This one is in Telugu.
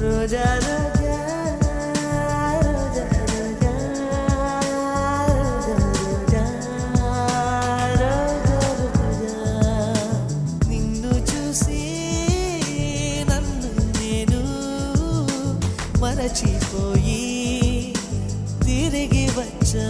రోజా రోజా రోజా రోజా రోజా రోజా రోజా నిన్ను చూసి నన్ను నేను మరచిపోయి తిరిగి వచ్చా